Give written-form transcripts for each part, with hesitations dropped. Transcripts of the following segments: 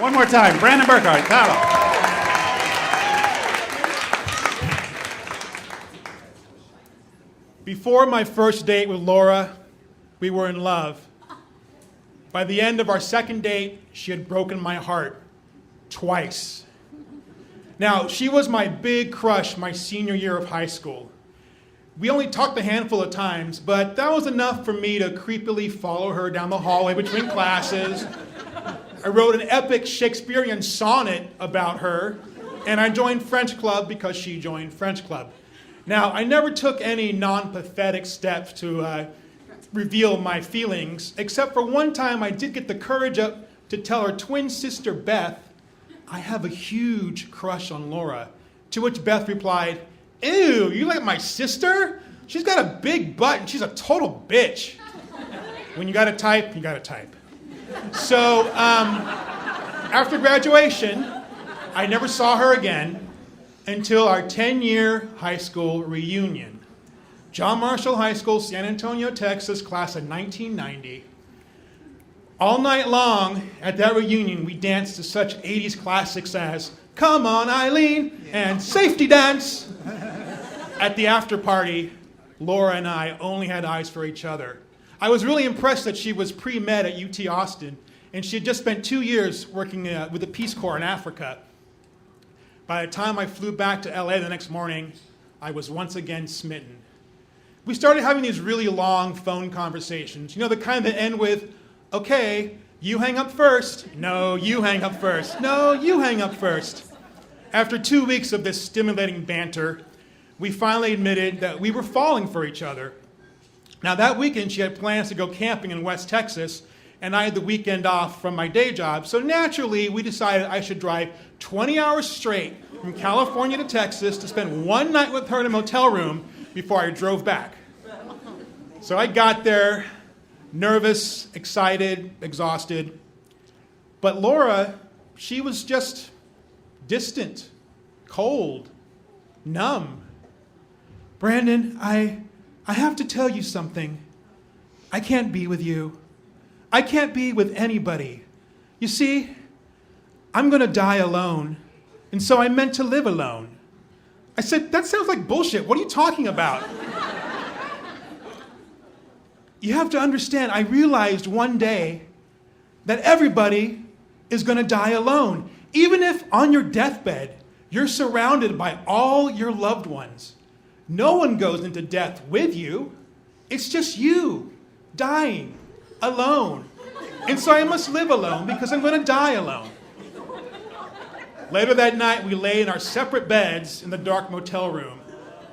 One more time, Brandon Burkhart, Paddle. Before my first date with Laura, we were in love. By the end of our second date, she had broken my heart twice. Now, she was my big crush my senior year of high school. We only talked a handful of times, but that was enough for me to creepily follow her down the hallway between classes. I wrote an epic Shakespearean sonnet about her, and I joined French Club because she joined French Club. Now, I never took any non-pathetic steps to reveal my feelings, except for one time I did get the courage up to tell her twin sister Beth, I have a huge crush on Laura. To which Beth replied, ew, you like my sister? She's got a big butt and she's a total bitch. When you gotta type, you gotta type. So after graduation, I never saw her again until our 10-year high school reunion. John Marshall High School, San Antonio, Texas, class of 1990. All night long at that reunion, we danced to such 80s classics as Come On Eileen and Safety Dance. At the after party, Laura and I only had eyes for each other. I was really impressed that she was pre-med at UT Austin, and she had just spent 2 years working with the Peace Corps in Africa. By the time I flew back to LA the next morning, I was once again smitten. We started having these really long phone conversations, you know, the kind that end with, okay, you hang up first. No, you hang up first. No, you hang up first. After 2 weeks of this stimulating banter, we finally admitted that we were falling for each other. Now, that weekend, she had plans to go camping in West Texas, and I had the weekend off from my day job. So naturally, we decided I should drive 20 hours straight from California to Texas to spend one night with her in a motel room before I drove back. So I got there, nervous, excited, exhausted. But Laura, she was just distant, cold, numb. Brandon, I have to tell you something. I can't be with you. I can't be with anybody. You see, I'm going to die alone, and so I meant to live alone. I said, that sounds like bullshit. What are you talking about? You have to understand, I realized one day that everybody is going to die alone. Even if on your deathbed, you're surrounded by all your loved ones. No one goes into death with you. It's just you dying alone. And so I must live alone because I'm going to die alone. Later that night, we lay in our separate beds in the dark motel room.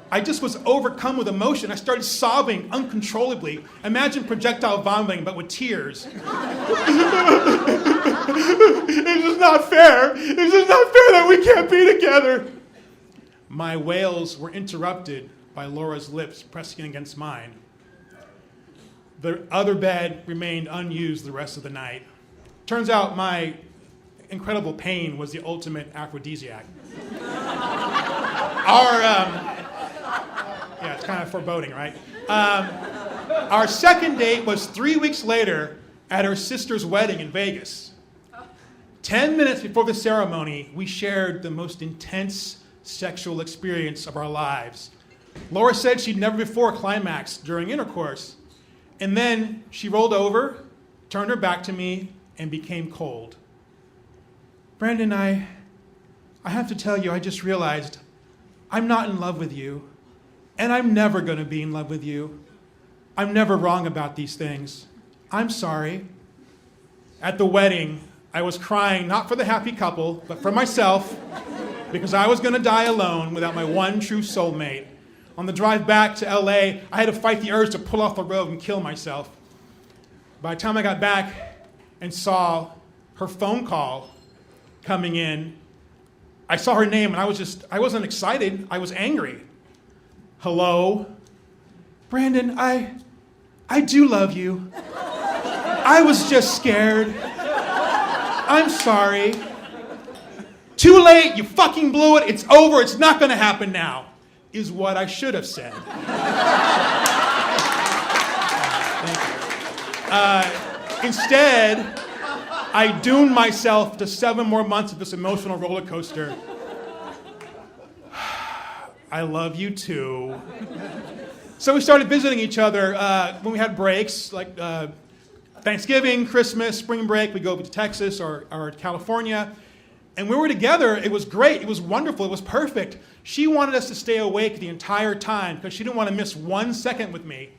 I just was overcome with emotion. I started sobbing uncontrollably. Imagine projectile vomiting, but with tears. It's just not fair. It's just not fair that we can't be together. My wails were interrupted by Laura's lips pressing against mine. The other bed remained unused the rest of the night. Turns out my incredible pain was the ultimate aphrodisiac. Yeah, it's kind of foreboding, right? Our second date was 3 weeks later at her sister's wedding in Vegas. 10 minutes before the ceremony, we shared the most intense sexual experience of our lives. Laura said she'd never before climaxed during intercourse. And then she rolled over, turned her back to me, and became cold. Brandon, I have to tell you, I just realized I'm not in love with you, and I'm never going to be in love with you. I'm never wrong about these things. I'm sorry. At the wedding, I was crying not for the happy couple, but for myself, because I was going to die alone without my one true soulmate. On the drive back to LA, I had to fight the urge to pull off the road and kill myself. By the time I got back and saw her phone call coming in, I saw her name and I wasn't excited, I was angry. Hello? Brandon, I do love you. I was just scared. I'm sorry. Too late, you fucking blew it, it's over, it's not gonna happen now, is what I should have said. Instead, I doomed myself to 7 more months of this emotional roller coaster. I love you too. So we started visiting each other when we had breaks, like Thanksgiving, Christmas, spring break. We'd go to Texas or California. And when we were together, it was great. It was wonderful. It was perfect. She wanted us to stay awake the entire time because she didn't want to miss 1 second with me.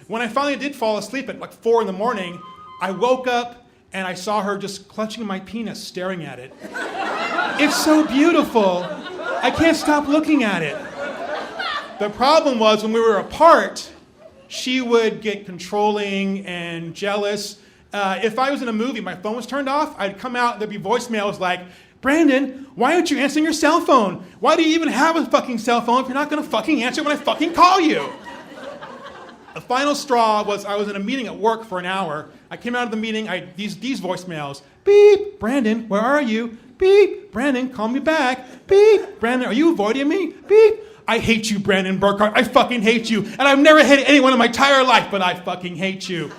When I finally did fall asleep at like 4 in the morning, I woke up and I saw her just clutching my penis, staring at it. It's so beautiful. I can't stop looking at it. The problem was when we were apart, she would get controlling and jealous. If I was in a movie, my phone was turned off, I'd come out, there'd be voicemails like, Brandon, why aren't you answering your cell phone? Why do you even have a fucking cell phone if you're not gonna fucking answer when I fucking call you? The final straw was I was in a meeting at work for an hour. I came out of the meeting, these voicemails. Beep, Brandon, where are you? Beep, Brandon, call me back. Beep, Brandon, are you avoiding me? Beep. I hate you, Brandon Burkhart. I fucking hate you. And I've never hated anyone in my entire life, but I fucking hate you.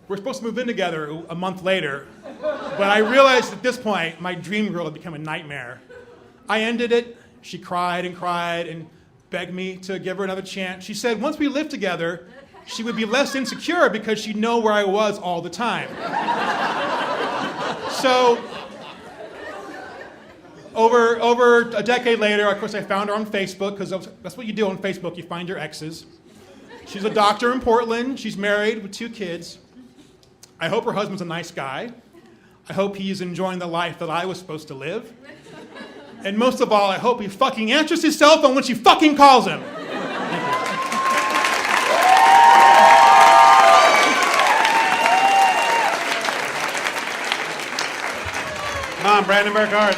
We're supposed to move in together a month later. But I realized at this point, my dream girl had become a nightmare. I ended it. She cried and begged me to give her another chance. She said once we lived together, she would be less insecure because she'd know where I was all the time. So, over a decade later, of course, I found her on Facebook, because that's what you do on Facebook, you find your exes. She's a doctor in Portland. She's married with 2 kids. I hope her husband's a nice guy. I hope he's enjoying the life that I was supposed to live. And most of all, I hope he fucking answers his cell phone when she fucking calls him. Come on, Brandon Burkhart.